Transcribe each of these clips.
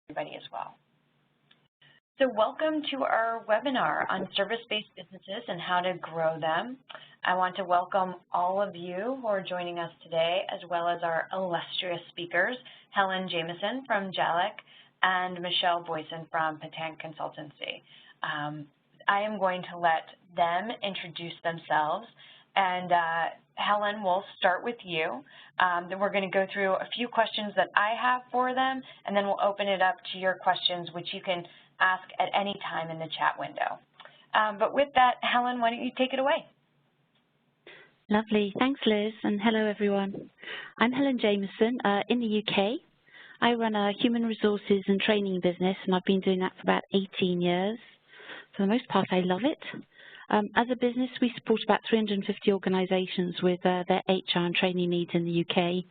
everybody as well. So welcome to our webinar on service-based businesses and how to grow them. I want to welcome all of you who are joining us today, as well as our illustrious speakers, Helen Jameson from Jaluch and Michélle Booysen from Pétanque Consultancy. I am going to let them introduce themselves, and Helen, we'll start with you. Then we're going to go through a few questions that I have for them, and then we'll open it up to your questions, which you can ask at any time in the chat window. But with that, Helen, why don't you take it away? Lovely. Thanks, Liz, and hello, everyone. I'm Helen Jameson in the UK. I run a human resources and training business, and I've been doing that for about 18 years. For the most part, I love it. As a business, we support about 350 organisations with their HR and training needs in the UK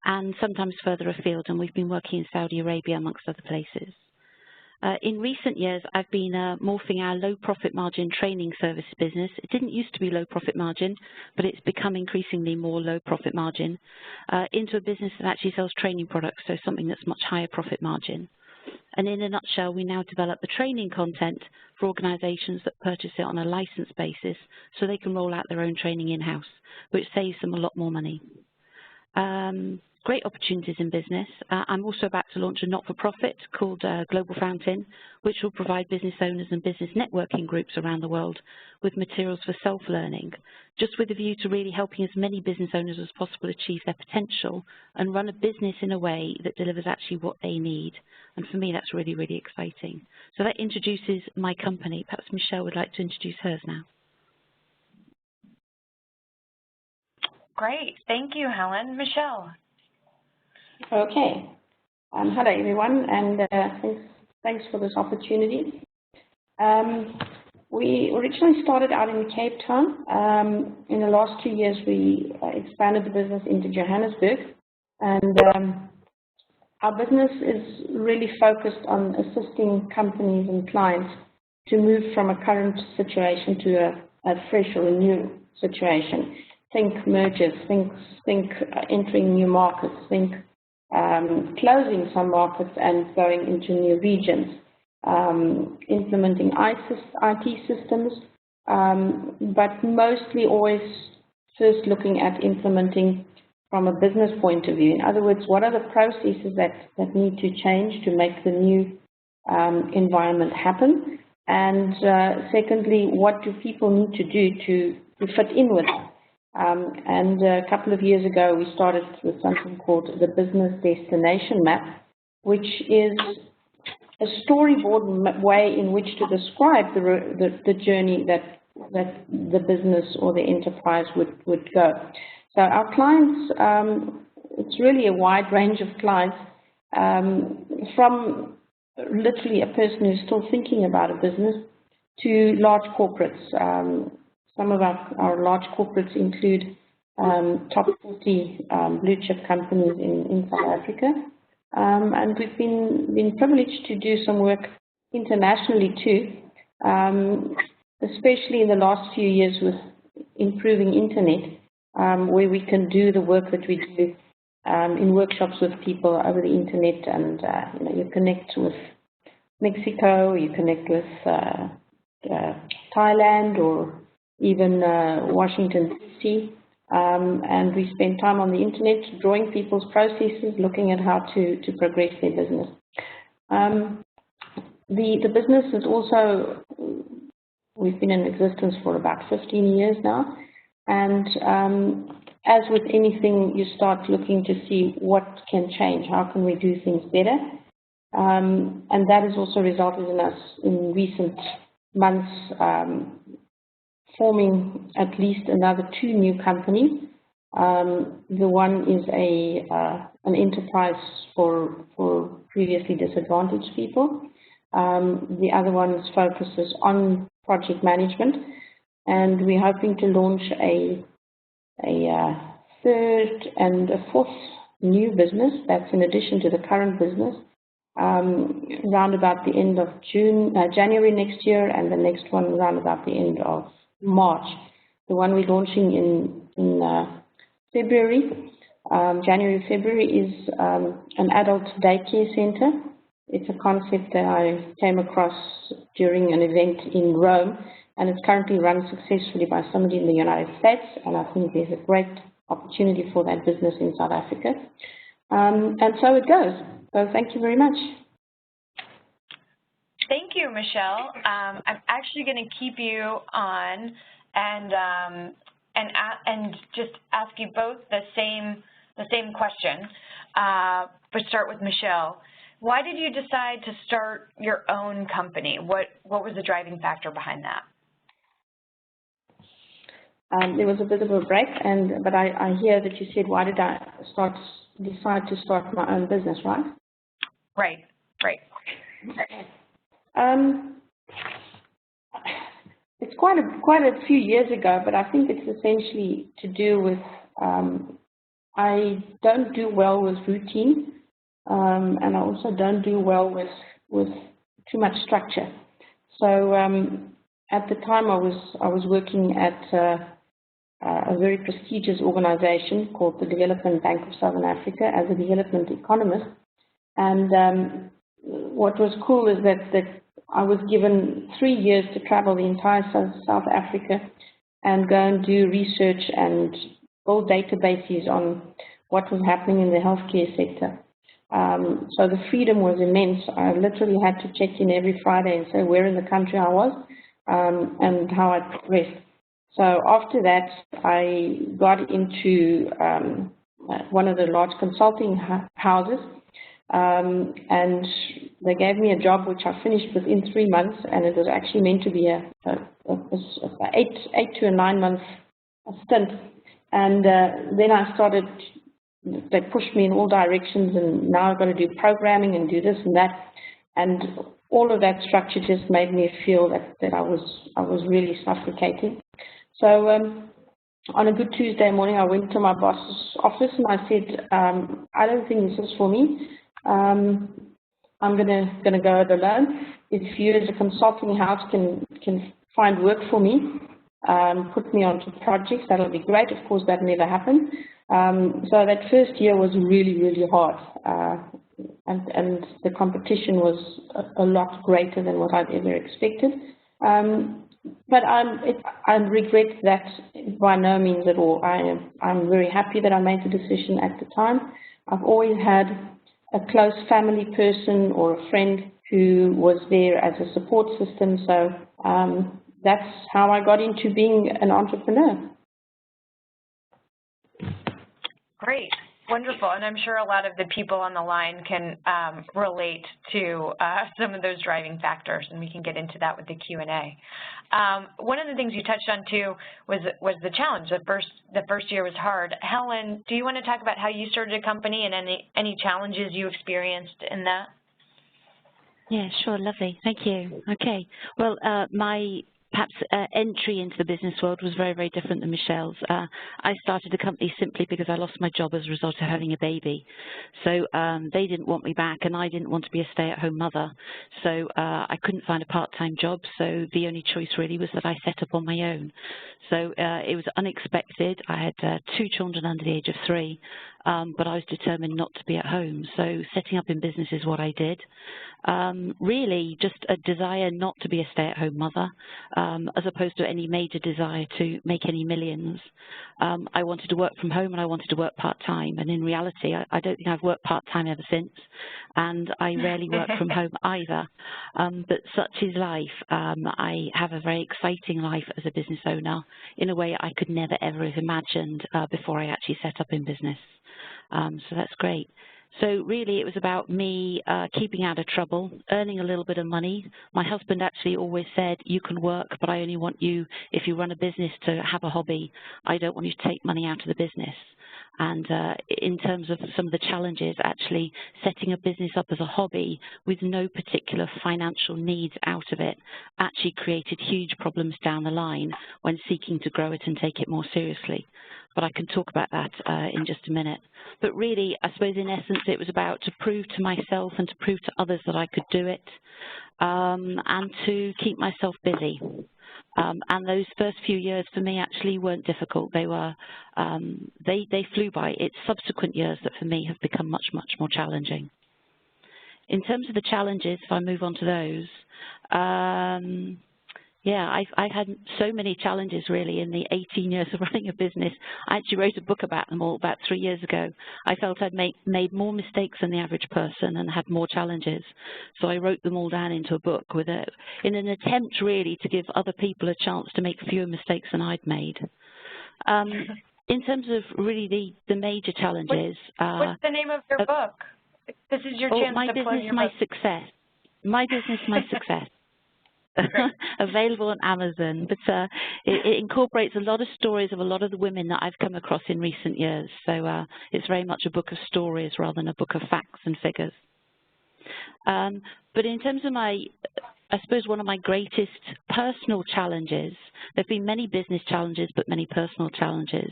and sometimes further afield, and we've been working in Saudi Arabia, amongst other places. In recent years, I've been morphing our low profit margin training service business. It didn't used to be low profit margin, but it's become increasingly more low profit margin into a business that actually sells training products, so something that's much higher profit margin. And in a nutshell, we now develop the training content for organisations that purchase it on a license basis so they can roll out their own training in-house, which saves them a lot more money. Great opportunities in business. I'm also about to launch a not-for-profit called Global Fountain, which will provide business owners and business networking groups around the world with materials for self-learning, just with a view to really helping as many business owners as possible achieve their potential and run a business in a way that delivers actually what they need. And for me, that's really, really exciting. So that introduces my company. Perhaps Michélle would like to introduce hers now. Great. Thank you, Helen. Michélle. Okay. Hello, everyone, and thanks for this opportunity. We originally started out in Cape Town. In the last 2 years, we expanded the business into Johannesburg, and our business is really focused on assisting companies and clients to move from a current situation to a fresh or a new situation. Think mergers, think entering new markets, think closing some markets and going into new regions, implementing IT systems, but mostly always first looking at implementing from a business point of view. In other words, what are the processes that need to change to make the new environment happen? And secondly, what do people need to do to fit in with it? And a couple of years ago, we started with something called the Business Destination Map, which is a storyboard way in which to describe the journey that the business or the enterprise would go. So our clients, it's really a wide range of clients, from literally a person who's still thinking about a business to large corporates. Some of our large corporates include top 40 blue chip companies in South Africa. And we've been privileged to do some work internationally too, especially in the last few years with improving internet, where we can do the work that we do in workshops with people over the internet, and you connect with Mexico, you connect with Thailand, or even Washington, D.C., and we spend time on the internet drawing people's processes, looking at how to progress their business. The business is also, we've been in existence for about 15 years now, and as with anything, you start looking to see what can change, how can we do things better, and that has also resulted in us in recent months forming at least another 2 new companies. The one is an enterprise for previously disadvantaged people. The other one focuses on project management, and we're hoping to launch a third and a fourth new business that's in addition to the current business, around about the end of January next year, and the next one around about the end of March. The one we're launching in February, January, February, is an adult daycare center It's a concept that I came across during an event in Rome, and it's currently run successfully by somebody in the United States, and I think there's a great opportunity for that business in South Africa. And so it goes. So thank you very much. Thank you, Michélle. I'm actually going to keep you on and just ask you both the same question, but start with Michélle. Why did you decide to start your own company? What was the driving factor behind that? There was a bit of a break, but I hear that you said, why did I decide to start my own business, right? Right. It's quite a few years ago, but I think it's essentially to do with I don't do well with routine, and I also don't do well with too much structure. So at the time, I was working at a very prestigious organization called the Development Bank of Southern Africa as a development economist. And what was cool is that I was given 3 years to travel the entire South Africa and go and do research and build databases on what was happening in the healthcare sector. So the freedom was immense. I literally had to check in every Friday and say where in the country I was and how I progressed. So after that, I got into one of the large consulting houses, and they gave me a job which I finished within 3 months, and it was actually meant to be a 8 to 9 month stint. And then I started, they pushed me in all directions, and now I've got to do programming and do this and that. And all of that structure just made me feel that I was really suffocating. So on a good Tuesday morning, I went to my boss's office and I said, I don't think this is for me. I'm gonna go it alone. If you as a consulting house can find work for me, put me onto projects, that'll be great. Of course, that never happened. So that first year was really, really hard. And the competition was a lot greater than what I'd ever expected. But I regret that by no means at all. I'm very happy that I made the decision at the time. I've always had a close family person or a friend who was there as a support system. So that's how I got into being an entrepreneur. Great. Wonderful, and I'm sure a lot of the people on the line can relate to some of those driving factors, and we can get into that with the Q&A. One of the things you touched on too was the challenge. The first year was hard. Helen, do you want to talk about how you started a company and any challenges you experienced in that? Yeah, sure, lovely. Thank you. Okay. Well, my perhaps entry into the business world was very, very different than Michelle's. I started the company simply because I lost my job as a result of having a baby. So they didn't want me back, and I didn't want to be a stay-at-home mother. So I couldn't find a part-time job, so the only choice really was that I set up on my own. So it was unexpected. I had 2 children under the age of 3, but I was determined not to be at home. So setting up in business is what I did. Really just a desire not to be a stay-at-home mother, as opposed to any major desire to make any millions. I wanted to work from home and I wanted to work part-time, and in reality I don't think I've worked part-time ever since, and I rarely work from home either. But such is life. I have a very exciting life as a business owner in a way I could never ever have imagined before I actually set up in business. So that's great. So really it was about me keeping out of trouble, earning a little bit of money. My husband actually always said, you can work, but I only want you, if you run a business, to have a hobby. I don't want you to take money out of the business. And in terms of some of the challenges, actually setting a business up as a hobby with no particular financial needs out of it actually created huge problems down the line when seeking to grow it and take it more seriously. But I can talk about that in just a minute. But really, I suppose in essence, it was about to prove to myself and to prove to others that I could do it, and to keep myself busy. And those first few years for me actually weren't difficult. They were, they flew by. It's subsequent years that for me have become much, much more challenging. in terms of the challenges, if I move on to those, yeah, I've had so many challenges really in the 18 years of running a business. I actually wrote a book about them all about 3 years ago. I felt I'd made more mistakes than the average person and had more challenges. So I wrote them all down into a book in an attempt really to give other people a chance to make fewer mistakes than I'd made. In terms of really the major challenges. What's the name of your book? This is your chance to plug your book. Success. My Business, My Success. Available on Amazon, but it incorporates a lot of stories of a lot of the women that I've come across in recent years. So it's very much a book of stories rather than a book of facts and figures. But in terms of I suppose one of my greatest personal challenges, there have been many business challenges, but many personal challenges.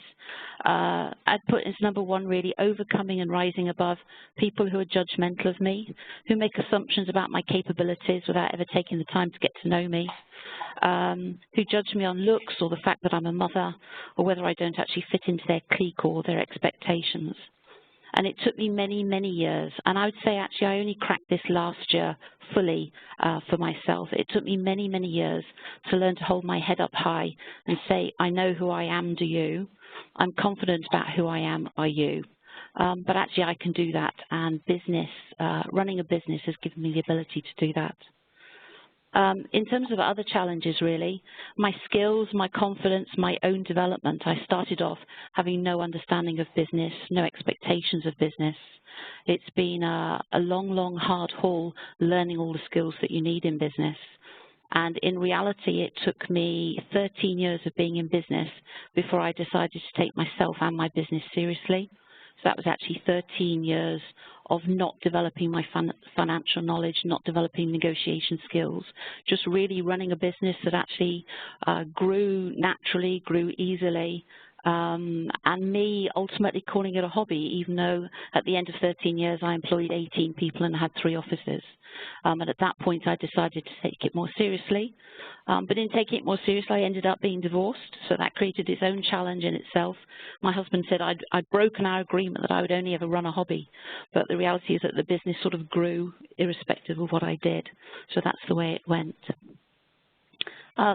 I'd put as number one really overcoming and rising above people who are judgmental of me, who make assumptions about my capabilities without ever taking the time to get to know me, who judge me on looks or the fact that I'm a mother, or whether I don't actually fit into their clique or their expectations. And it took me many, many years. And I would say, actually, I only cracked this last year fully for myself. It took me many, many years to learn to hold my head up high and say, I know who I am, do you? I'm confident about who I am, are you? But actually, I can do that. And running a business has given me the ability to do that. In terms of other challenges, really, my skills, my confidence, my own development, I started off having no understanding of business, no expectations of business. It's been a long, long, hard haul learning all the skills that you need in business. And in reality, it took me 13 years of being in business before I decided to take myself and my business seriously. So that was actually 13 years of not developing my financial knowledge, not developing negotiation skills, just really running a business that actually grew naturally, grew easily, and me ultimately calling it a hobby, even though at the end of 13 years I employed 18 people and had 3 offices. And at that point I decided to take it more seriously. But in taking it more seriously, I ended up being divorced, so that created its own challenge in itself. My husband said I'd broken our agreement that I would only ever run a hobby, but the reality is that the business sort of grew irrespective of what I did, so that's the way it went.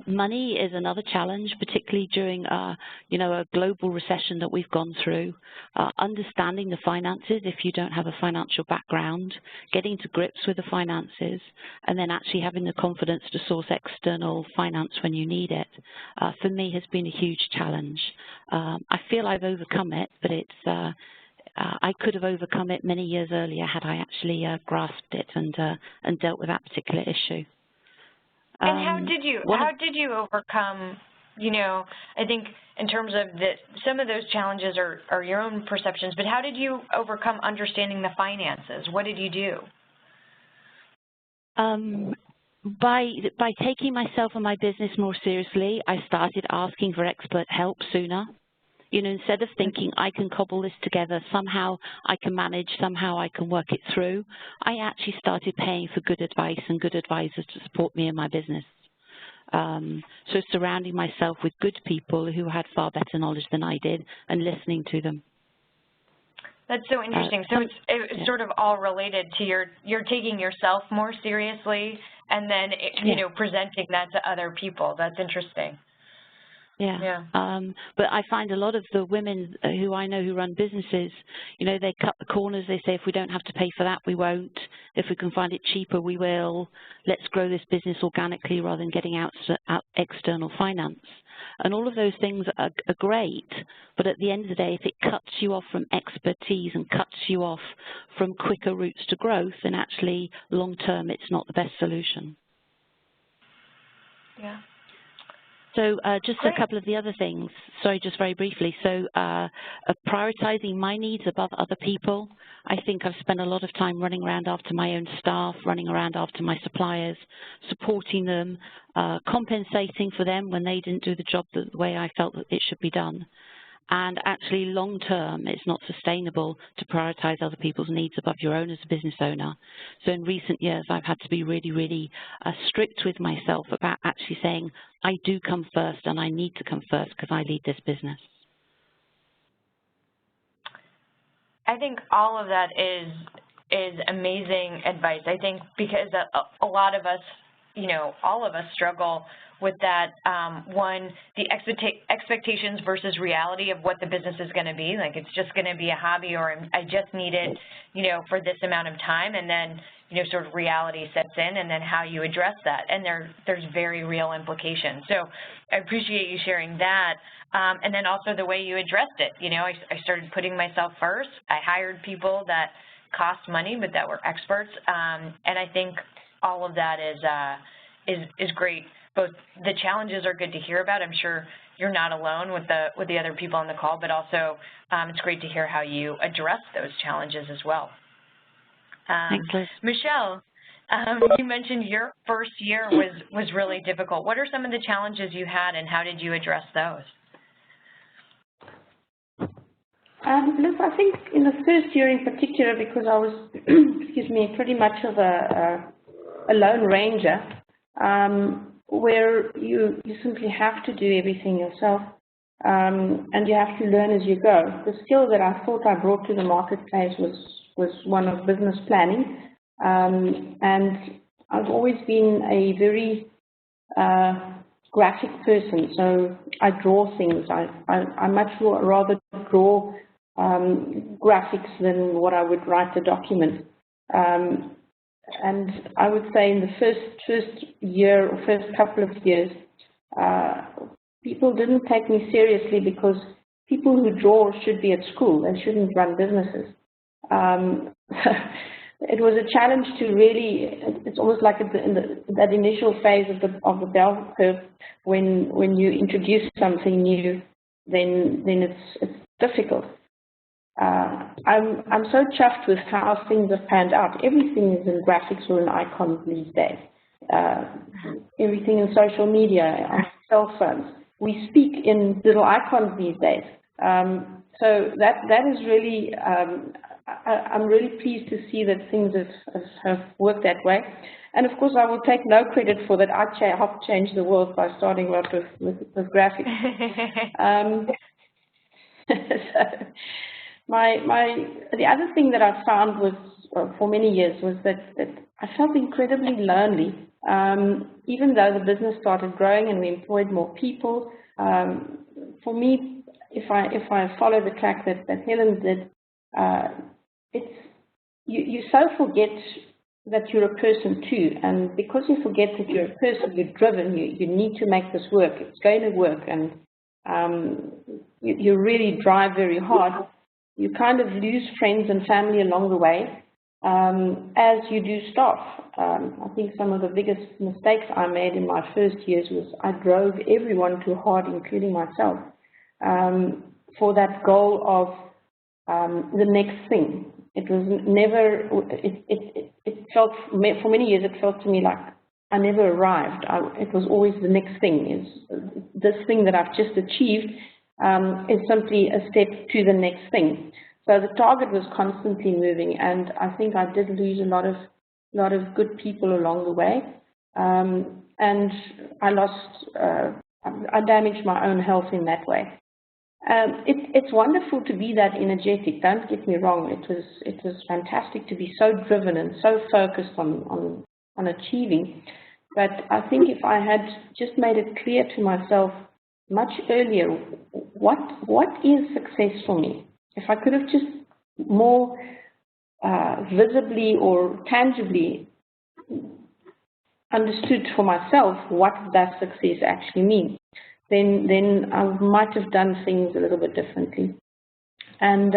Money is another challenge, particularly during, a global recession that we've gone through. Understanding the finances if you don't have a financial background, getting to grips with the finances, and then actually having the confidence to source external finance when you need it, for me has been a huge challenge. I feel I've overcome it, but I could have overcome it many years earlier had I actually grasped it and dealt with that particular issue. And how did you overcome, I think in terms of some of those challenges are your own perceptions, but how did you overcome understanding the finances? What did you do? By taking myself and my business more seriously, I started asking for expert help sooner. Instead of thinking I can cobble this together, somehow I can manage, somehow I can work it through, I actually started paying for good advice and good advisors to support me in my business. So surrounding myself with good people who had far better knowledge than I did and listening to them. That's so interesting. So it's sort of all related to you're taking yourself more seriously and then, presenting that to other people. That's interesting. Yeah. But I find a lot of the women who I know who run businesses, they cut the corners. They say, if we don't have to pay for that, we won't. If we can find it cheaper, we will. Let's grow this business organically rather than getting out external finance. And all of those things are great, but at the end of the day, if it cuts you off from expertise and cuts you off from quicker routes to growth, then actually long-term it's not the best solution. Yeah. So just a couple of the other things, sorry, just very briefly. So prioritizing my needs above other people. I think I've spent a lot of time running around after my own staff, running around after my suppliers, supporting them, compensating for them when they didn't do the job the way I felt that it should be done. And actually, long term, it's not sustainable to prioritize other people's needs above your own as a business owner. So in recent years, I've had to be really, really strict with myself about actually saying, I do come first and I need to come first because I lead this business. I think all of that is amazing advice. I think because a lot of us, all of us struggle with that, one, the expectations versus reality of what the business is going to be. Like, it's just going to be a hobby, or I just need it, for this amount of time, and then, sort of reality sets in, and then how you address that. And there's very real implications. So I appreciate you sharing that. And then also the way you addressed it. I started putting myself first. I hired people that cost money, but that were experts. And I think all of that is great. Both the challenges are good to hear about. I'm sure you're not alone with the other people on the call, but also it's great to hear how you address those challenges as well. Thanks, Liz. Michélle, you mentioned your first year was really difficult. What are some of the challenges you had, and how did you address those? Liz, I think in the first year in particular, because I was, excuse me, pretty much of a lone ranger, where you simply have to do everything yourself, and you have to learn as you go. The skill that I thought I brought to the marketplace was one of business planning, and I've always been a very graphic person, so I draw things. I much rather draw graphics than what I would write a document. And I would say in the first year or first couple of years, people didn't take me seriously because people who draw should be at school. They shouldn't run businesses. It was a challenge to really. It's almost like in that initial phase of the bell curve, when you introduce something new, then it's difficult. I'm so chuffed with how things have panned out. Everything is in graphics or in icons these days. Everything in social media, on cell phones. We speak in little icons these days. So that is really, I'm really pleased to see that things have worked that way. And of course, I will take no credit for that. I helped change the world by starting out with graphics. So, the other thing that I found was, for many years, was that I felt incredibly lonely. Even though the business started growing and we employed more people, for me, if I follow the track that Helen did, you so forget that you're a person too, and because you forget that you're a person, you're driven. You need to make this work. It's going to work, and you really drive very hard. You kind of lose friends and family along the way, as you do staff. I think some of the biggest mistakes I made in my first years was I drove everyone too hard, including myself, for that goal of the next thing. It was never, it felt, for many years, it felt to me like I never arrived. It was always the next thing. This thing that I've just achieved is simply a step to the next thing. So the target was constantly moving, and I think I did lose a lot of good people along the way, and I damaged my own health in that way. It's wonderful to be that energetic. Don't get me wrong. It was fantastic to be so driven and so focused on achieving. But I think if I had just made it clear to myself much earlier, what is success for me? If I could have just more visibly or tangibly understood for myself what that success actually means, then I might have done things a little bit differently. And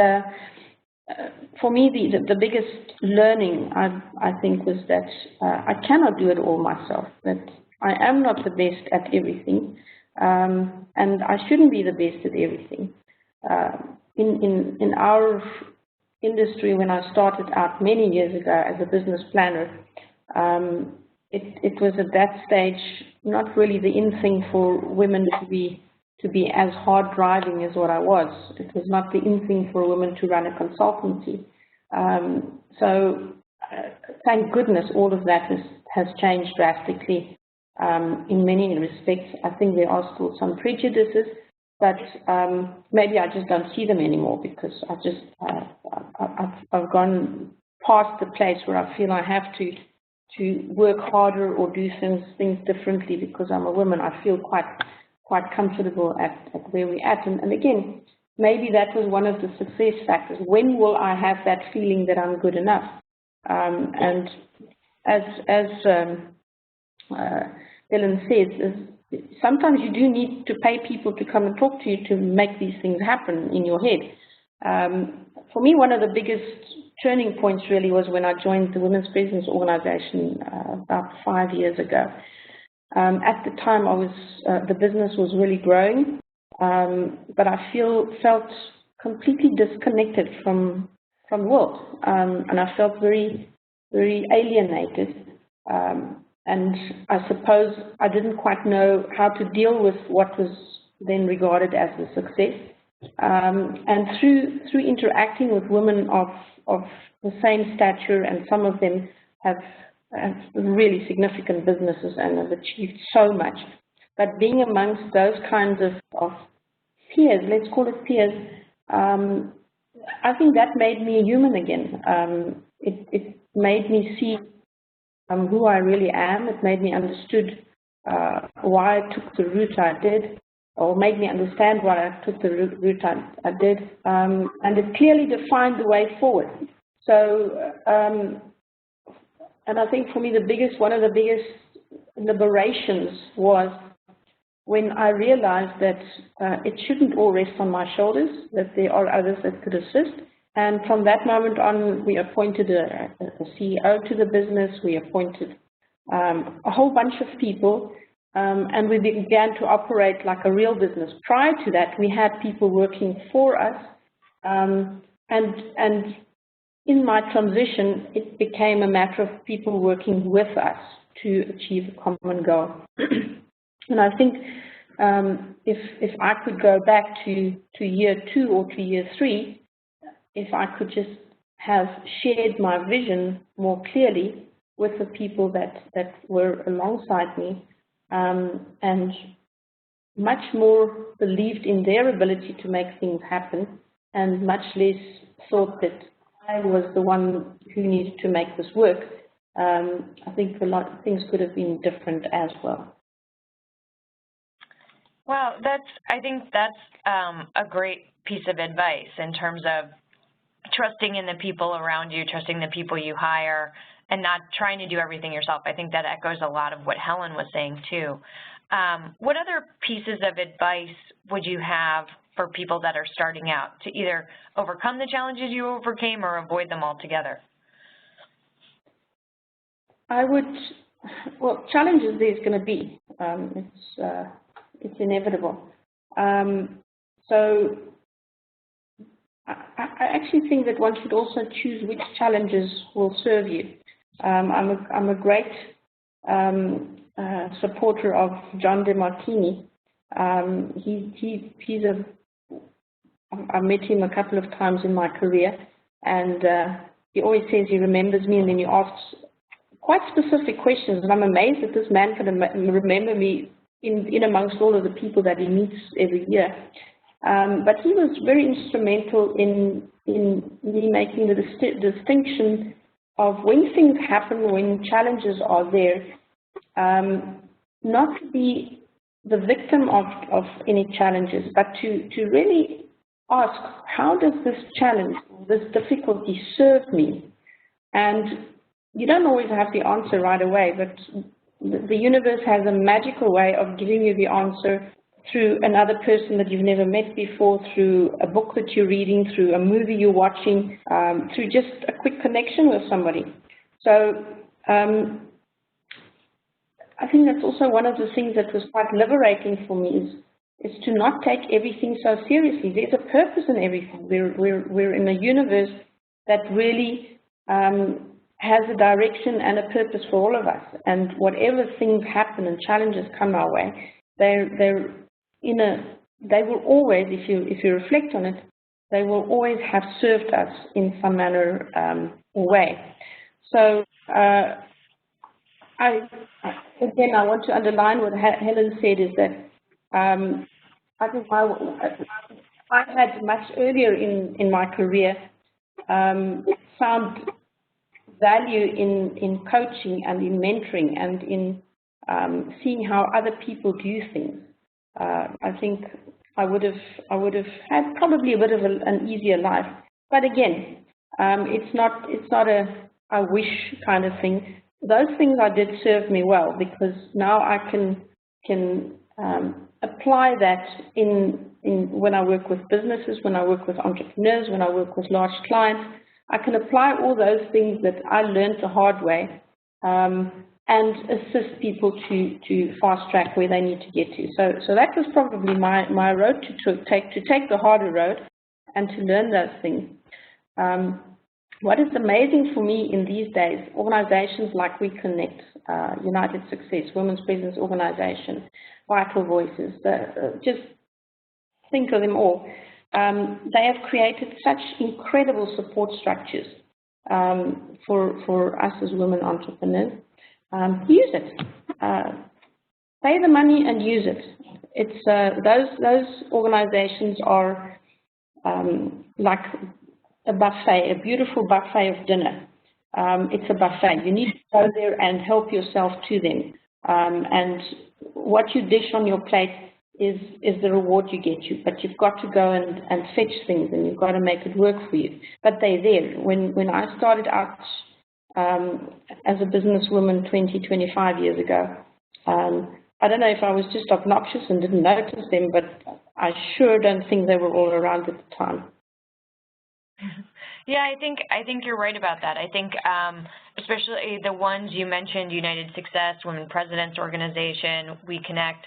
for me, the biggest learning, I think, was that I cannot do it all myself, that I am not the best at everything, and I shouldn't be the best at everything. In our industry, when I started out many years ago as a business planner, it was at that stage not really the in thing for women to be as hard driving as what I was. It was not the in thing for a woman to run a consultancy. So thank goodness all of that has changed drastically in many respects. I think there are still some prejudices, but maybe I just don't see them anymore because I've gone past the place where I feel I have to work harder or do things differently because I'm a woman. I feel quite comfortable at where we're at. And again, maybe that was one of the success factors. When will I have that feeling that I'm good enough? And as Helen says, sometimes you do need to pay people to come and talk to you to make these things happen in your head. For me, one of the biggest turning points really was when I joined the Women's Presence Organization about 5 years ago. At the time, the business was really growing, but I felt completely disconnected from the world, and I felt very, very alienated. And I suppose I didn't quite know how to deal with what was then regarded as a success. And through interacting with women of the same stature, and some of them have really significant businesses and have achieved so much, but being amongst those kinds of peers, let's call it peers, I think that made me human again. It made me see who I really am. It made me understood why I took the route I did, or made me understand why I took the route I did, and it clearly defined the way forward. So, and I think for me one of the biggest liberations was when I realized that it shouldn't all rest on my shoulders, that there are others that could assist. And from that moment on, we appointed a CEO to the business. We appointed a whole bunch of people, and we began to operate like a real business. Prior to that, we had people working for us, and in my transition, it became a matter of people working with us to achieve a common goal. And I think if I could go back to year 2 or to year 3, if I could just have shared my vision more clearly with the people that were alongside me, and much more believed in their ability to make things happen, and much less thought that I was the one who needed to make this work, I think a lot of things could have been different as well. Well, I think that's a great piece of advice in terms of trusting in the people around you, trusting the people you hire, and not trying to do everything yourself. I think that echoes a lot of what Helen was saying too. What other pieces of advice would you have for people that are starting out to either overcome the challenges you overcame or avoid them altogether? Well, challenges there's going to be. It's inevitable. So I actually think that one should also choose which challenges will serve you. I'm a great supporter of John DeMartini. I've met him a couple of times in my career, and he always says he remembers me, and then he asks quite specific questions, and I'm amazed that this man can remember me in amongst all of the people that he meets every year. But he was very instrumental in me making the distinction of when things happen, when challenges are there, not to be the victim of any challenges, but to really ask, how does this challenge, this difficulty serve me? And you don't always have the answer right away, but the universe has a magical way of giving you the answer through another person that you've never met before, through a book that you're reading, through a movie you're watching, through just a quick connection with somebody. So I think that's also one of the things that was quite liberating for me is to not take everything so seriously. There's a purpose in everything. We're in a universe that really has a direction and a purpose for all of us. And whatever things happen and challenges come our way, they will always, if you reflect on it, they will always have served us in some manner or way. So again, I want to underline what Helen said, is that I think I had much earlier in my career found value in coaching and in mentoring and in seeing how other people do things. I think I would have had probably a bit of an easier life. But again, it's not a wish kind of thing. Those things I did serve me well, because now I can apply that in when I work with businesses, when I work with entrepreneurs, when I work with large clients. I can apply all those things that I learned the hard way and assist people to fast track where they need to get to. So that was probably my road to take the harder road and to learn those things. What is amazing for me in these days, organizations like WEConnect, United Success, Women's Business Organization, Vital Voices, just think of them all. They have created such incredible support structures for us as women entrepreneurs. Use it. Pay the money and use it. It's those organizations are like a buffet, a beautiful buffet of dinner. It's a buffet. You need to go there and help yourself to them. And what you dish on your plate is the reward you get you. But you've got to go and fetch things, and you've got to make it work for you. But they're there. When I started out as a businesswoman 25 years ago, I don't know if I was just obnoxious and didn't notice them, but I sure don't think they were all around at the time. Yeah, I think you're right about that. I think especially the ones you mentioned, United Success, Women Presidents Organization, WeConnect,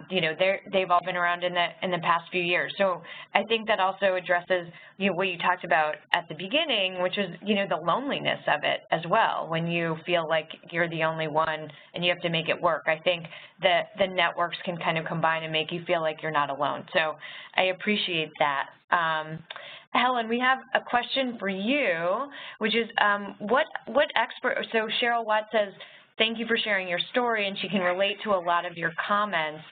you know, they've all been around in the past few years. So I think that also addresses, you know, what you talked about at the beginning, which is, you know, the loneliness of it as well. When you feel like you're the only one and you have to make it work, I think that the networks can kind of combine and make you feel like you're not alone. So I appreciate that. Helen, we have a question for you, which is what expert, so Cheryl Watt says, thank you for sharing your story, and she can relate to a lot of your comments.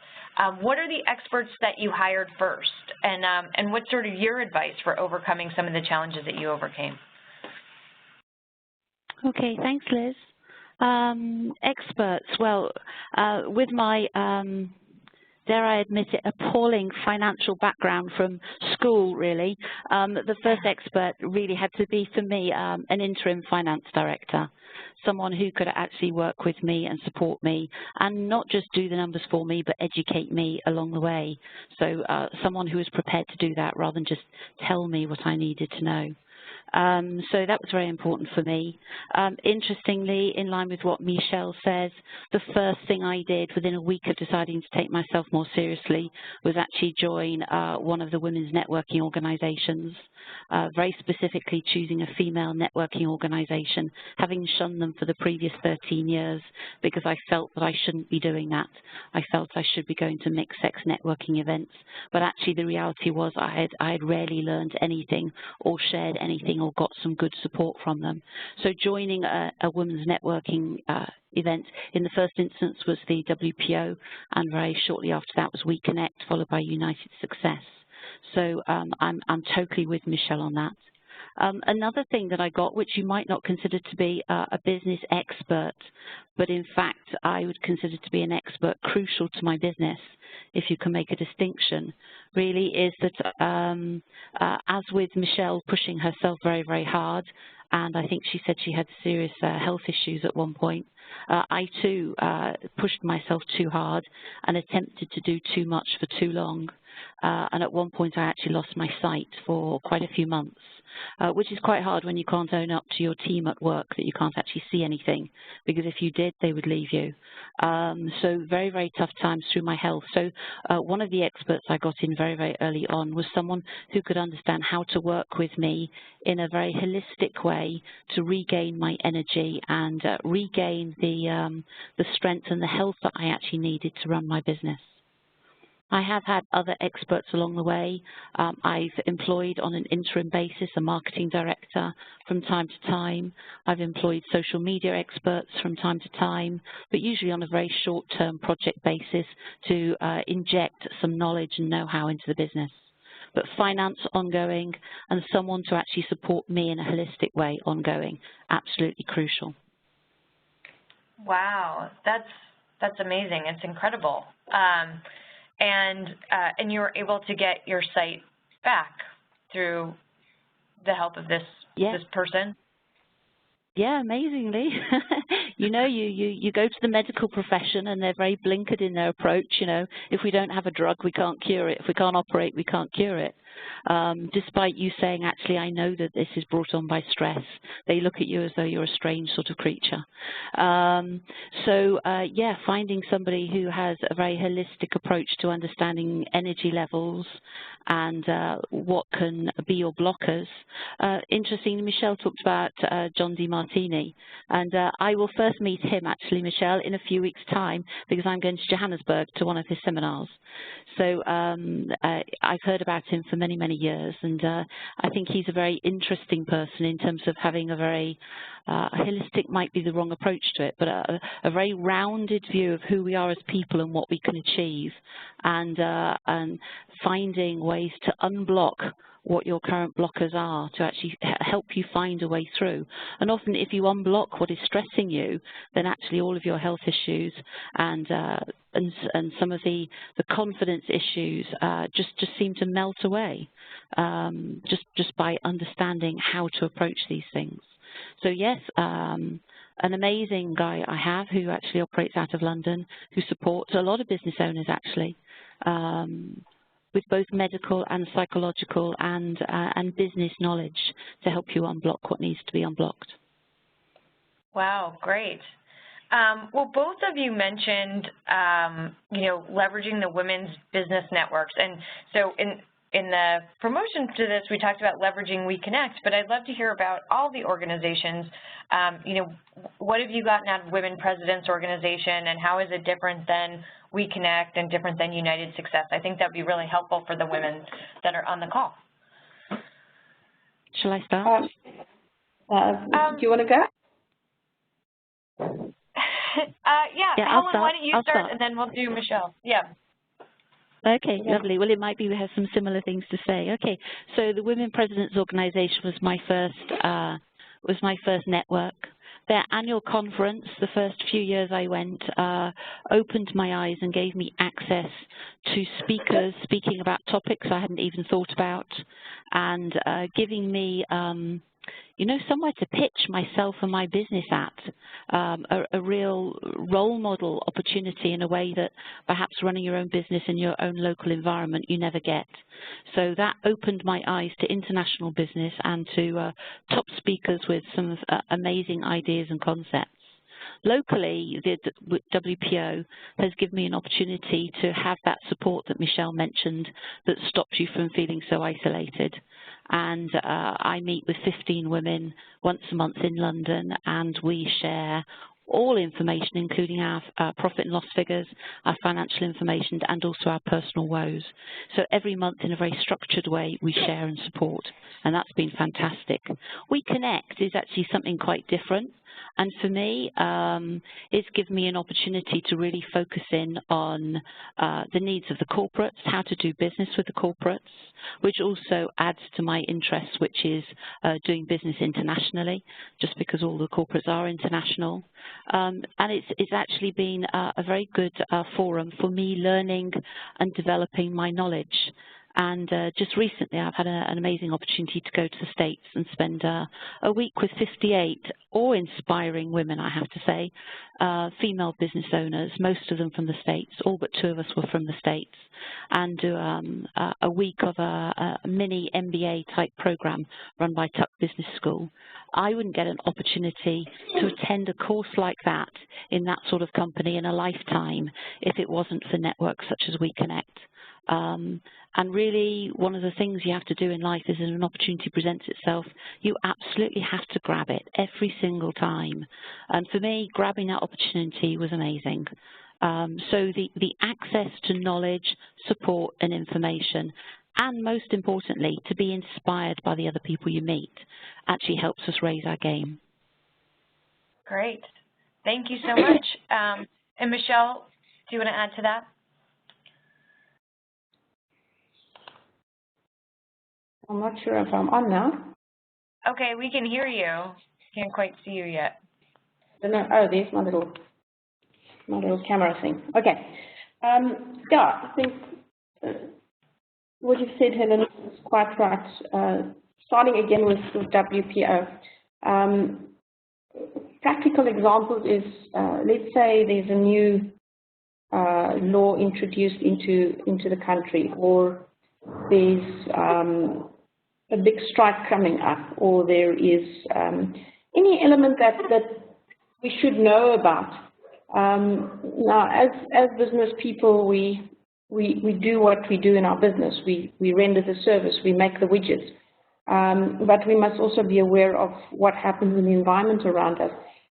What are the experts that you hired first, and what's sort of your advice for overcoming some of the challenges that you overcame? Okay, thanks, Liz. Experts, well, with my dare I admit it, appalling financial background from school, really. The first expert really had to be, for me, an interim finance director, someone who could actually work with me and support me, and not just do the numbers for me, but educate me along the way. So someone who was prepared to do that rather than just tell me what I needed to know. So that was very important for me. Interestingly, in line with what Michélle says, the first thing I did within a week of deciding to take myself more seriously was actually join one of the women's networking organizations, very specifically choosing a female networking organization, having shunned them for the previous 13 years because I felt that I shouldn't be doing that. I felt I should be going to mixed-sex networking events, but actually the reality was I had rarely learned anything or shared anything or got some good support from them. So joining a women's networking event in the first instance was the WPO, and very shortly after that was WeConnect, followed by United Success. So I'm totally with Michélle on that. Another thing that I got, which you might not consider to be a business expert, but in fact I would consider to be an expert crucial to my business, if you can make a distinction, really is that as with Michélle pushing herself very, very hard, and I think she said she had serious health issues at one point, I too pushed myself too hard and attempted to do too much for too long. And at one point I actually lost my sight for quite a few months, which is quite hard when you can't own up to your team at work that you can't actually see anything, because if you did, they would leave you. So very, very tough times through my health. So one of the experts I got in very, very early on was someone who could understand how to work with me in a very holistic way to regain my energy and regain the strength and the health that I actually needed to run my business. I have had other experts along the way. I've employed on an interim basis a marketing director from time to time. I've employed social media experts from time to time, but usually on a very short-term project basis to inject some knowledge and know-how into the business. but finance ongoing, and someone to actually support me in a holistic way ongoing. Absolutely crucial. Wow, that's amazing. It's incredible. And you were able to get your site back through the help of this person? Yeah, amazingly. You know, you go to the medical profession and they're very blinkered in their approach. You know, if we don't have a drug, we can't cure it. If we can't operate, we can't cure it. Despite you saying, actually, I know that this is brought on by stress, they look at you as though you're a strange sort of creature. Yeah, finding somebody who has a very holistic approach to understanding energy levels and what can be your blockers. Interesting, Michélle talked about John DeMartini, and I will first meet him, actually, Michélle, in a few weeks' time, because I'm going to Johannesburg to one of his seminars. So I've heard about him for many, many years, and I think he's a very interesting person in terms of having a very holistic might be the wrong approach to it, but a very rounded view of who we are as people and what we can achieve, and finding ways to unblock what your current blockers are to actually help you find a way through. And often if you unblock what is stressing you, then actually all of your health issues and some of the confidence issues just seem to melt away just by understanding how to approach these things. So yes, an amazing guy I have who actually operates out of London, who supports a lot of business owners actually, with both medical and psychological and business knowledge to help you unblock what needs to be unblocked. Wow, great. Well, both of you mentioned, leveraging the women's business networks. And so in the promotion to this, we talked about leveraging WEConnect, but I'd love to hear about all the organizations. What have you gotten out of Women Presidents Organization, and how is it different than WEConnect and different than United Success? I think that would be really helpful for the women that are on the call. Shall I start? Do you want to go? Yeah, Helen, why don't you start, and then we'll do Michélle. Yeah. Okay, lovely. Well, it might be we have some similar things to say. Okay, so the Women Presidents Organization was my first network. Their annual conference, the first few years I went, opened my eyes and gave me access to speakers speaking about topics I hadn't even thought about, and giving me somewhere to pitch myself and my business at, a real role model opportunity in a way that perhaps running your own business in your own local environment you never get. So that opened my eyes to international business and to top speakers with some amazing ideas and concepts. Locally, the WPO has given me an opportunity to have that support that Michélle mentioned that stops you from feeling so isolated. And I meet with 15 women once a month in London, and we share all information, including our profit and loss figures, our financial information, and also our personal woes. So every month, in a very structured way, we share and support, and that's been fantastic. WEConnect is actually something quite different. And for me, it's given me an opportunity to really focus in on the needs of the corporates, how to do business with the corporates, which also adds to my interest, which is doing business internationally, just because all the corporates are international. And it's actually been a very good forum for me learning and developing my knowledge. And just recently, I've had an amazing opportunity to go to the States and spend a week with 58 awe-inspiring women, I have to say, female business owners, most of them from the States, all but 2 of us were from the States, and do a week of a mini MBA-type program run by Tuck Business School. I wouldn't get an opportunity to attend a course like that in that sort of company in a lifetime if it wasn't for networks such as WEConnect. And really, one of the things you have to do in life is, as an opportunity presents itself, you absolutely have to grab it every single time. And for me, grabbing that opportunity was amazing. So the access to knowledge, support, and information, and most importantly, to be inspired by the other people you meet, actually helps us raise our game. Great. Thank you so much. And Michélle, do you want to add to that? I'm not sure if I'm on now. Okay, we can hear you. Can't quite see you yet. I don't know. Oh, there's my little camera thing. Okay. Yeah, I think what you've said, Helen, is quite right. Starting again with WPO. Practical examples is, let's say there's a new law introduced into the country, or there's a big strike coming up, or there is any element that we should know about. Now, as business people, we do what we do in our business. We render the service, we make the widgets, but we must also be aware of what happens in the environment around us.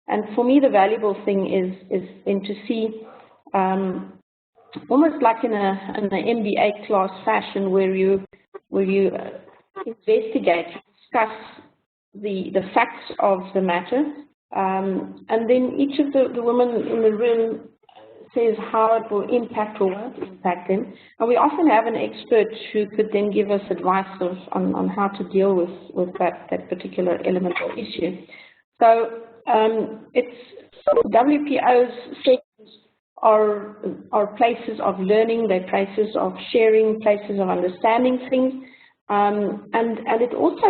And for me, the valuable thing is then to see, almost like in an MBA class fashion, where you investigate, discuss the facts of the matter, and then each of the women in the room says how it will impact or won't impact them. And we often have an expert who could then give us advice on how to deal with that particular element or issue. So WPO's sections are places of learning, they're places of sharing, places of understanding things, and it also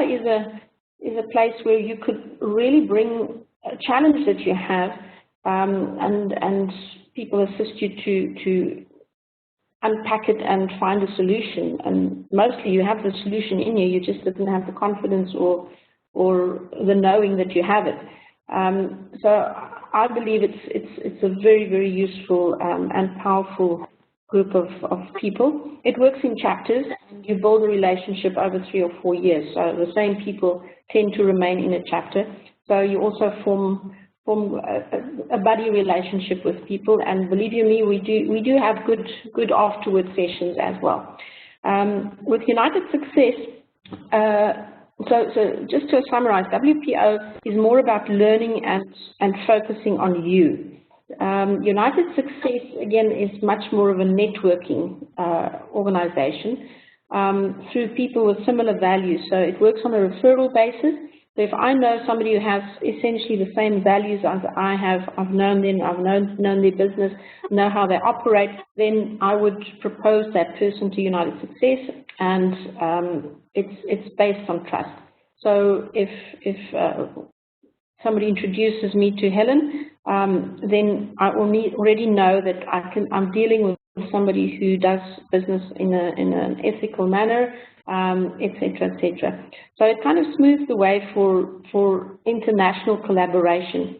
is a place where you could really bring a challenge that you have, and people assist you to unpack it and find a solution. And mostly you have the solution in you just didn't have the confidence or the knowing that you have it. So I believe it's a very, very useful and powerful group of people. It works in chapters, and you build a relationship over 3 or 4 years. So the same people tend to remain in a chapter. So you also form a buddy relationship with people, and believe you me, we do have good afterward sessions as well. With United Success, so just to summarize, WPO is more about learning and focusing on you. United Success, again, is much more of a networking organization through people with similar values. So it works on a referral basis. So if I know somebody who has essentially the same values as I have, I've known them, I've known their business, know how they operate, then I would propose that person to United Success, and it's based on trust. So if somebody introduces me to Helen, then I will already know that I'm dealing with somebody who does business in an ethical manner, etc., etc. So it kind of smooths the way for international collaboration.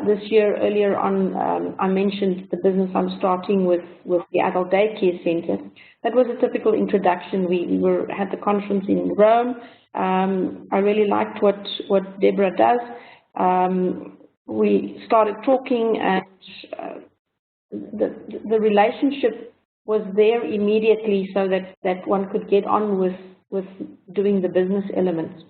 This year, earlier on, I mentioned the business I'm starting with the adult daycare center. That was a typical introduction. We had the conference in Rome. I really liked what Deborah does. We started talking, and the relationship was there immediately, so that one could get on with doing the business elements.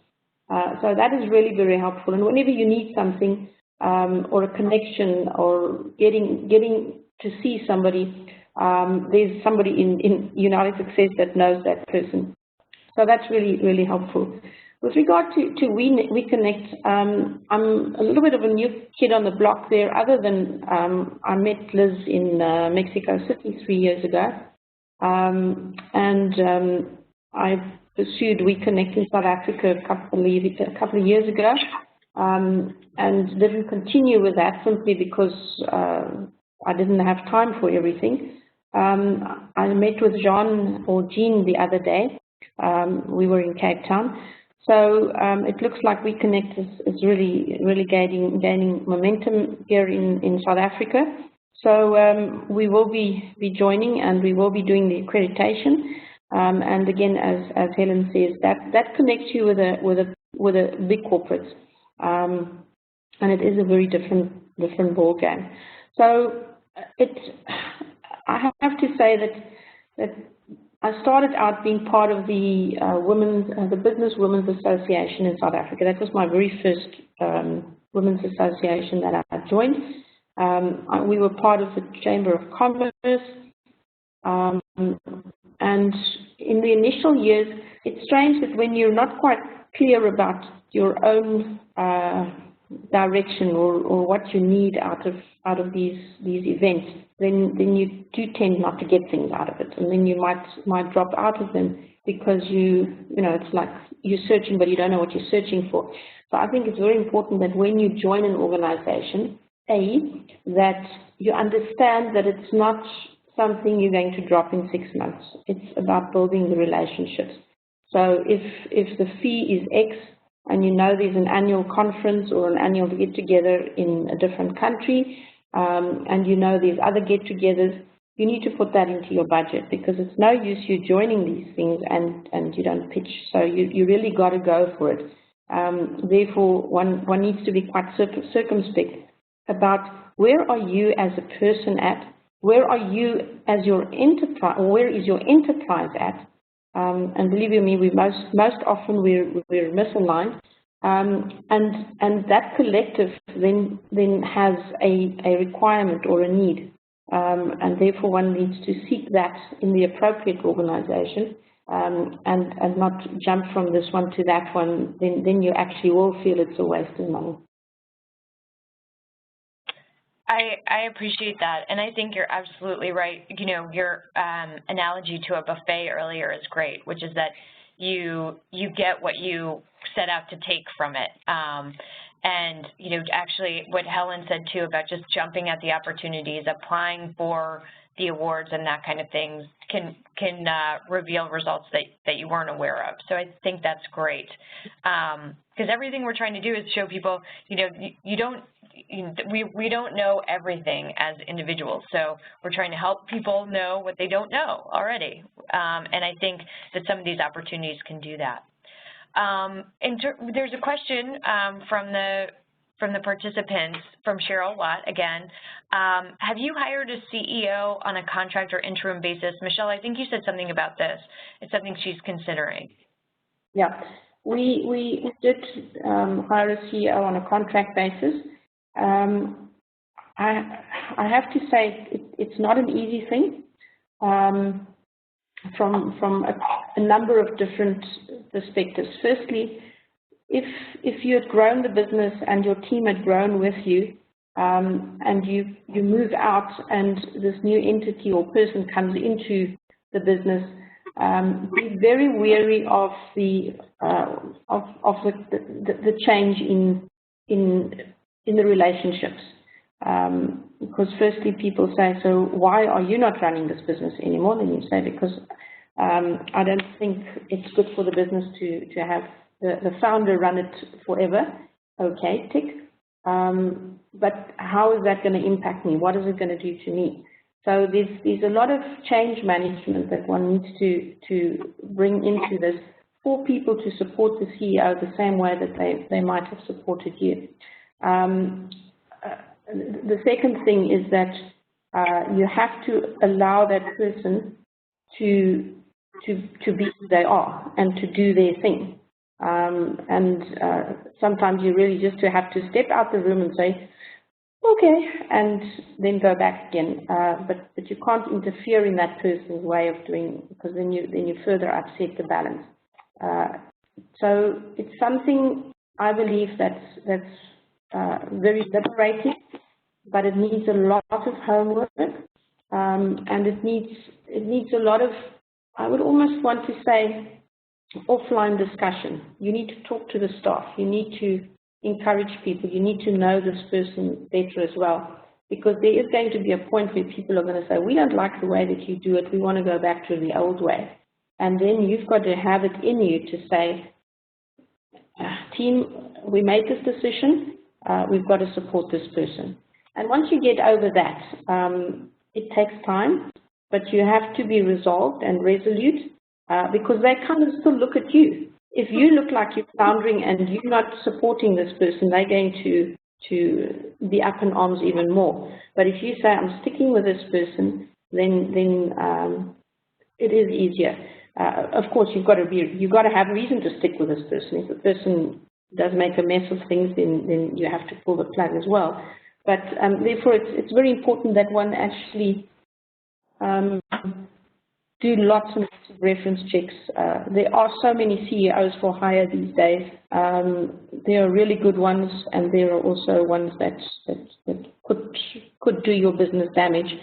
So that is really very helpful. And whenever you need something, or a connection, or getting to see somebody, there's somebody in United Success that knows that person. So that's really, really helpful. With regard to WEConnect, I'm a little bit of a new kid on the block there, other than I met Liz in Mexico City 3 years ago, and I pursued WEConnect in South Africa a couple of years ago, and didn't continue with that simply because I didn't have time for everything. I met with Jean the other day. We were in Cape Town. So it looks like WEConnect is really gaining momentum here in South Africa. So we will be joining, and we will be doing the accreditation. And again, as Helen says, that connects you with a big corporate, and it is a very different ball game. So I have to say that I started out being part of the Business Women's Association in South Africa. That was my very first women's association that I joined. We were part of the Chamber of Commerce. and in the initial years, it's strange that when you're not quite clear about your own direction or what you need out of these events, then you do tend not to get things out of it, and then you might drop out of them because you know, it's like you're searching but you don't know what you're searching for. So I think it's very important that when you join an organization, that you understand that it's not something you're going to drop in 6 months. It's about building the relationships. So if the fee is X and you know there's an annual conference or an annual get-together in a different country, and you know there's other get-togethers, you need to put that into your budget, because it's no use you joining these things and you don't pitch. So you really got to go for it. Therefore, one needs to be quite circumspect about where are you as a person at, where are you as your enterprise, or where is your enterprise at? And believe you me, we most often we're misaligned, and that collective then has a requirement or a need, and therefore one needs to seek that in the appropriate organization, and not jump from this one to that one. Then you actually will feel it's a waste of money. I appreciate that, and I think you're absolutely right. You know, your analogy to a buffet earlier is great, which is that you get what you set out to take from it. And, you know, actually what Helen said, too, about just jumping at the opportunities, applying for the awards and that kind of things can reveal results that you weren't aware of. So I think that's great. Because everything we're trying to do is show people, you know, we don't know everything as individuals, so we're trying to help people know what they don't know already, and I think that some of these opportunities can do that. There's a question from the participants, from Cheryl Watt again. Have you hired a CEO on a contract or interim basis? Michélle, I think you said something about this. It's something she's considering. Yeah, we did hire a CEO on a contract basis. I have to say it's not an easy thing from a number of different perspectives. Firstly, if you had grown the business and your team had grown with you, and you move out and this new entity or person comes into the business, be very wary of the change in the relationships, because firstly people say, so why are you not running this business anymore? Then you say, because I don't think it's good for the business to have the founder run it forever. Okay, tick. But how is that going to impact me? What is it going to do to me? So there's a lot of change management that one needs to bring into this for people to support the CEO the same way that they might have supported you. The second thing is that you have to allow that person to be who they are and to do their thing. Sometimes you really just have to step out the room and say, okay, and then go back again. But you can't interfere in that person's way of doing, because then you further upset the balance. So it's something I believe that's very liberating, but it needs a lot of homework, and it needs a lot of, I would almost want to say, offline discussion. You need to talk to the staff. You need to encourage people. You need to know this person better as well, because there is going to be a point where people are going to say, we don't like the way that you do it. We want to go back to the old way. And then you've got to have it in you to say, team, we made this decision. We've got to support this person. And once you get over that, it takes time, but you have to be resolved and resolute, because they kind of still look at you. If you look like you're floundering and you're not supporting this person, they're going to be up in arms even more. But if you say, I'm sticking with this person, then it is easier. Of course, you've got to have reason to stick with this person. If the person does make a mess of things, then you have to pull the plug as well. But therefore, it's very important that one actually do lots and lots of reference checks. There are so many CEOs for hire these days. There are really good ones, and there are also ones that could do your business damage.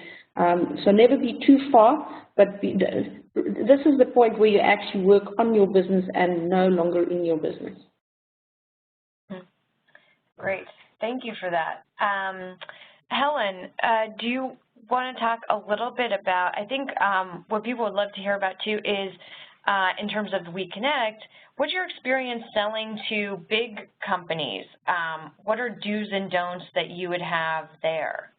So never be too far, but this is the point where you actually work on your business and no longer in your business. Great. Thank you for that. Helen, do you want to talk a little bit about, I think what people would love to hear about too is in terms of WEConnect, what's your experience selling to big companies? What are do's and don'ts that you would have there?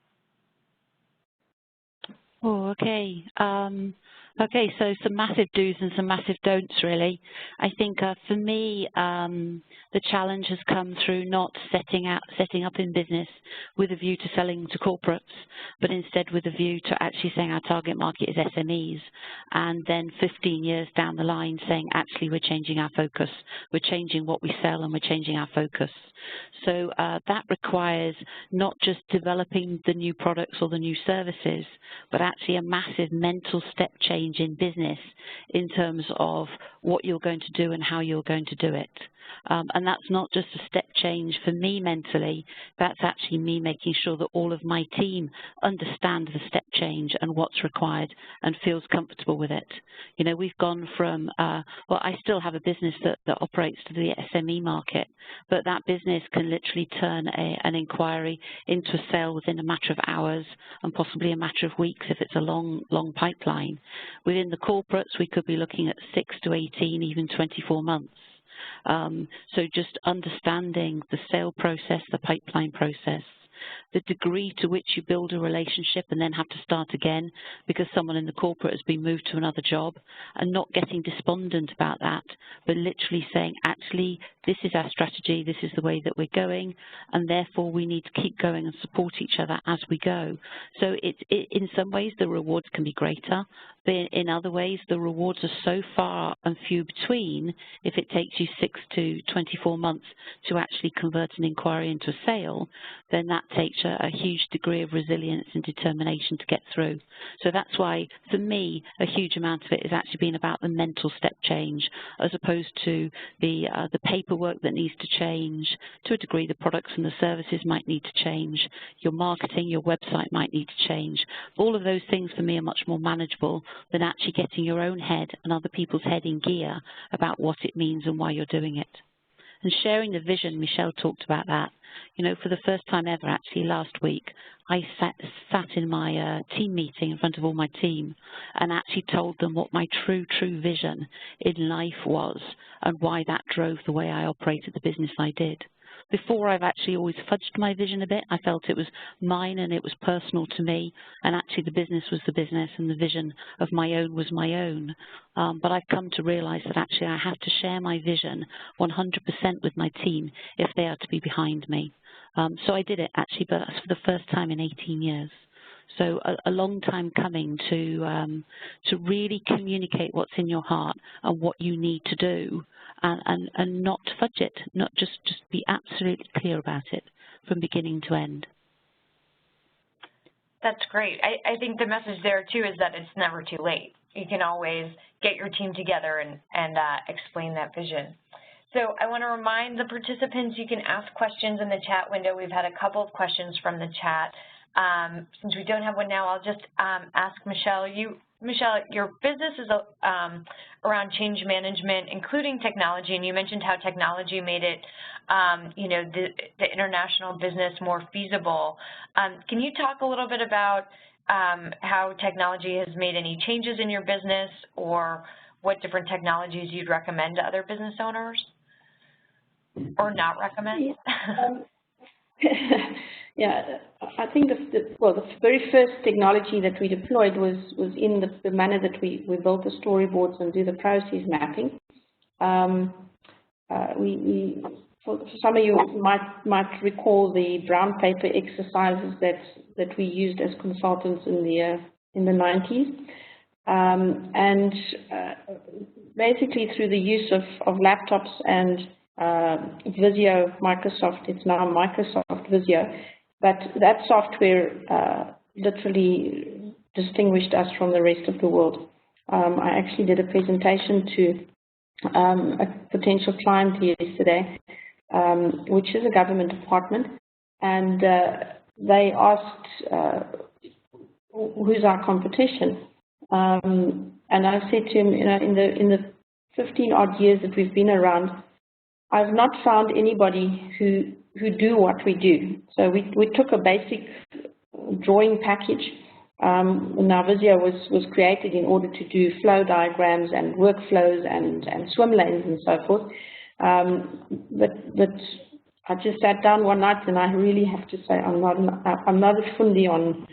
Oh, okay. Okay, so some massive do's and some massive don'ts, really. I think for me, the challenge has come through not setting up in business with a view to selling to corporates, but instead with a view to actually saying our target market is SMEs, and then 15 years down the line saying, actually, we're changing our focus. We're changing what we sell, and we're changing our focus. So that requires not just developing the new products or the new services, but actually a massive mental step change in business in terms of what you're going to do and how you're going to do it. And that's not just a step change for me mentally, that's actually me making sure that all of my team understand the step change and what's required and feels comfortable with it. You know, we've gone from, well, I still have a business that operates to the SME market, but that business can literally turn an inquiry into a sale within a matter of hours and possibly a matter of weeks if it's a long pipeline. Within the corporates, we could be looking at 6 to 18, even 24 months. So just understanding the sale process, the pipeline process, the degree to which you build a relationship and then have to start again because someone in the corporate has been moved to another job, and not getting despondent about that, but literally saying, actually, this is our strategy, this is the way that we're going, and therefore we need to keep going and support each other as we go. So in some ways the rewards can be greater, but in other ways the rewards are so far and few between. If it takes you 6 to 24 months to actually convert an inquiry into a sale, then that takes a huge degree of resilience and determination to get through. So that's why, for me, a huge amount of it has actually been about the mental step change, as opposed to the paperwork that needs to change. To a degree, the products and the services might need to change. Your marketing, your website might need to change. All of those things for me are much more manageable than actually getting your own head and other people's head in gear about what it means and why you're doing it. And sharing the vision, Michélle talked about that. You know, for the first time ever, actually, last week, I sat in my team meeting in front of all my team and actually told them what my true vision in life was and why that drove the way I operated the business I did. Before, I've actually always fudged my vision a bit. I felt it was mine and it was personal to me, and actually the business was the business and the vision of my own was my own. But I've come to realize that actually I have to share my vision 100% with my team if they are to be behind me. So I did it actually, but that's for the first time in 18 years. So a long time coming to really communicate what's in your heart and what you need to do, and not fudge it, not just be absolutely clear about it from beginning to end. That's great. I think the message there too is that it's never too late. You can always get your team together and explain that vision. So I want to remind the participants you can ask questions in the chat window. We've had a couple of questions from the chat. Since we don't have one now, I'll just ask Michélle. Michélle, your business is around change management, including technology, and you mentioned how technology made it, you know, the international business more feasible. Can you talk a little bit about how technology has made any changes in your business, or what different technologies you'd recommend to other business owners, or not recommend? Yeah, I think the very first technology that we deployed was in the manner that we built the storyboards and do the process mapping. For some of you might recall the brown paper exercises that we used as consultants in the 90s, and basically through the use of laptops and Visio, Microsoft, it's now Microsoft Visio, but that software literally distinguished us from the rest of the world. I actually did a presentation to a potential client yesterday, which is a government department, and they asked who's our competition, and I said to him, in the 15 odd years that we've been around, I've not found anybody who do what we do. So we took a basic drawing package. Now Visio was created in order to do flow diagrams and workflows and swim lanes and so forth. But I just sat down one night, and I really have to say I'm not a fundi on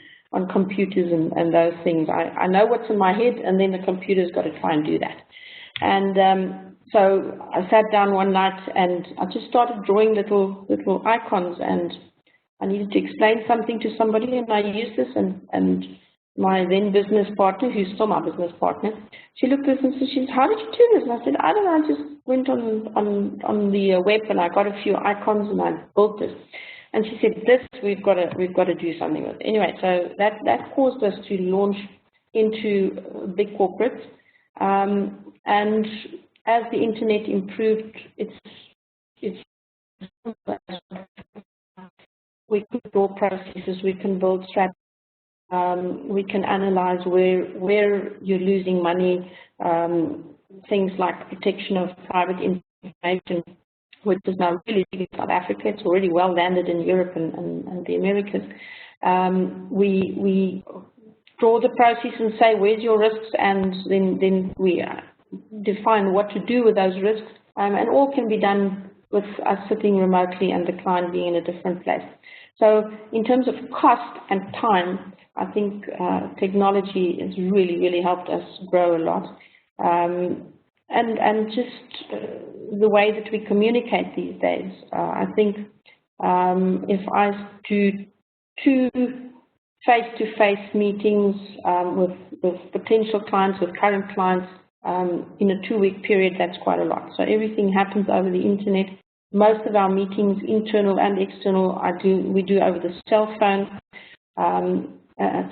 computers and those things. I know what's in my head, and then the computer's got to try and do that. And so I sat down one night, and I just started drawing little icons, and I needed to explain something to somebody, and I used this, and my then business partner, who's still my business partner, she looked at this and she said, "How did you do this?" And I said, "I don't know, I just went on the web, and I got a few icons, and I built this." And she said, "This we've got to do something with." Anyway, so that caused us to launch into big corporates, and as the internet improved, we can build processes, we can build strategies, we can analyze where you're losing money, things like protection of private information, which is now really big in South Africa. It's already well landed in Europe and the Americas. We draw the process and say, where's your risks, and then we define what to do with those risks, and all can be done with us sitting remotely and the client being in a different place. So in terms of cost and time, I think technology has really helped us grow a lot. And just the way that we communicate these days. I think if I do 2 face-to-face meetings with potential clients, with current clients, in a 2-week period, that's quite a lot. So everything happens over the internet. Most of our meetings, internal and external, we do over the cell phone.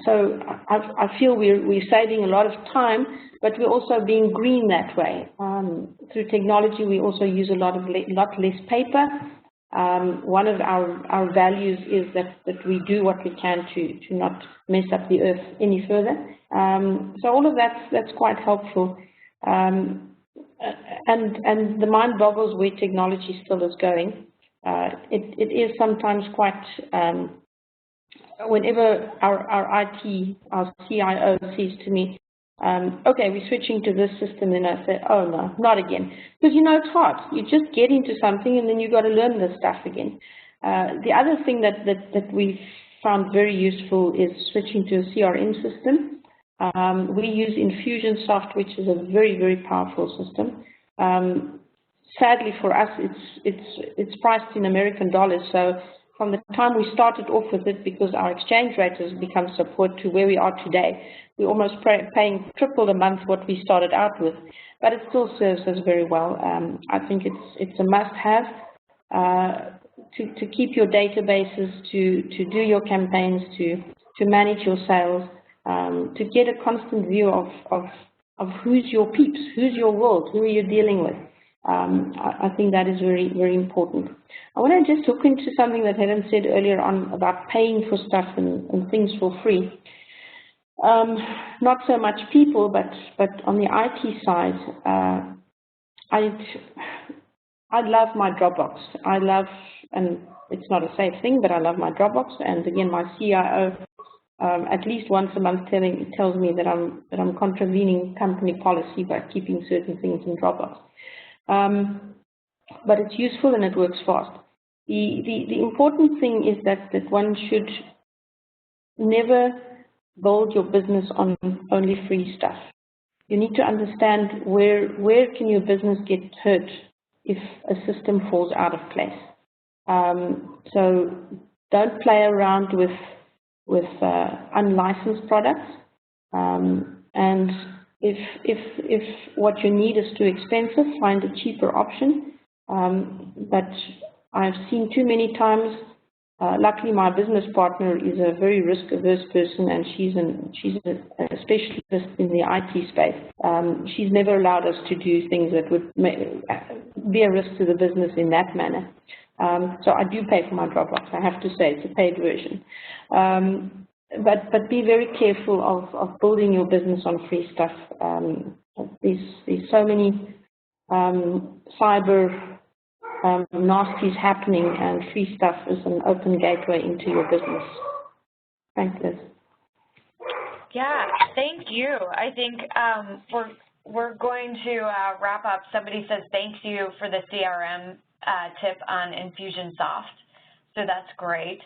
So I feel we're saving a lot of time, but we're also being green that way. Through technology, we also use a lot less paper. One of our values is that we do what we can to not mess up the earth any further. So all of that's quite helpful. And the mind boggles where technology still is going. It is sometimes quite, whenever our IT, our CIO says to me, okay, we're switching to this system, and I say, oh no, not again. Because it's hard. You just get into something and then you've got to learn this stuff again. The other thing that we've found very useful is switching to a CRM system. We use Infusionsoft, which is a very powerful system. Sadly for us, it's priced in American dollars, so from the time we started off with it, because our exchange rate has become support to where we are today, we're almost paying triple a month what we started out with, but it still serves us very well. I think it's a must-have to keep your databases, to do your campaigns, to manage your sales, to get a constant view of who's your peeps, who's your world, who are you dealing with. I think that is very important. I want to just hook into something that Helen said earlier on about paying for stuff and things for free. Not so much people, but on the IT side, I love my Dropbox. And it's not a safe thing, but I love my Dropbox. And again, my CIO at least once a month tells me that I'm contravening company policy by keeping certain things in Dropbox. But it's useful and it works fast. The important thing is that one should never build your business on only free stuff. You need to understand where can your business get hurt if a system falls out of place. So don't play around with unlicensed products. And if what you need is too expensive, find a cheaper option. But I've seen too many times Luckily, my business partner is a very risk-averse person, and she's a specialist in the IT space. She's never allowed us to do things that would be a risk to the business in that manner. So I do pay for my Dropbox. I have to say it's a paid version. But be very careful of building your business on free stuff. There's so many cyber nasties happening, and free stuff is an open gateway into your business. Thanks, Liz. Yeah, thank you. I think we're going to wrap up. Somebody says thank you for the CRM tip on Infusionsoft, so that's great.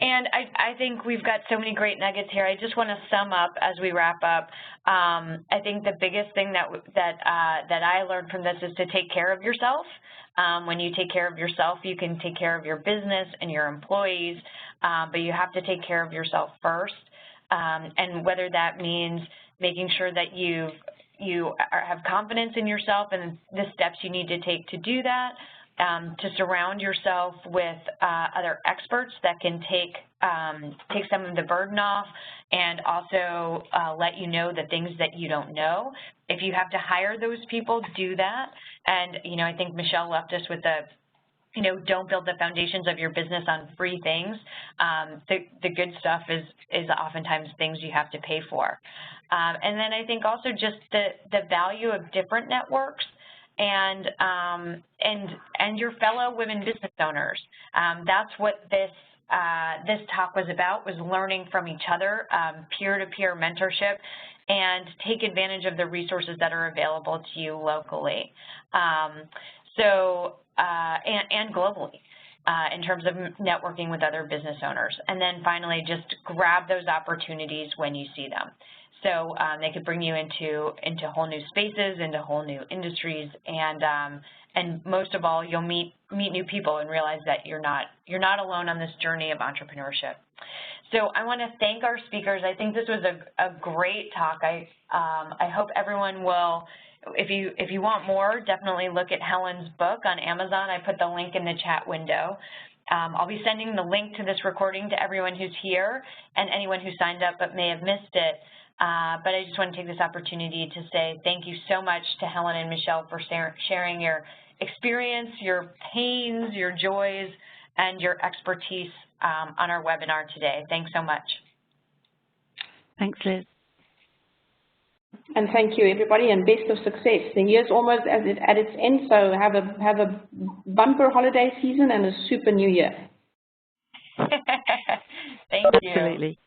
And I think we've got so many great nuggets here. I just want to sum up as we wrap up. I think the biggest thing that I learned from this is to take care of yourself. When you take care of yourself, you can take care of your business and your employees, but you have to take care of yourself first. And whether that means making sure that you have confidence in yourself and the steps you need to take to do that, to surround yourself with other experts that can take some of the burden off, and also let you know the things that you don't know. If you have to hire those people, do that. And, you know, I think Michélle left us with don't build the foundations of your business on free things. The good stuff is oftentimes things you have to pay for. And then I think also just the value of different networks and your fellow women business owners. That's what this talk was about, was learning from each other, peer-to-peer mentorship, and take advantage of the resources that are available to you locally. And globally, in terms of networking with other business owners. And then finally, just grab those opportunities when you see them. So they could bring you into whole new spaces, into whole new industries, and most of all, you'll meet new people and realize that you're not alone on this journey of entrepreneurship. So I want to thank our speakers. I think this was a great talk. I hope everyone will. If you want more, definitely look at Helen's book on Amazon. I put the link in the chat window. I'll be sending the link to this recording to everyone who's here and anyone who signed up but may have missed it. But I just want to take this opportunity to say thank you so much to Helen and Michélle for sharing your experience, your pains, your joys, and your expertise on our webinar today. Thanks so much. Thanks, Liz. And thank you, everybody, and best of success. The year's almost at its end, so have a bumper holiday season and a super new year. Thank you. Absolutely.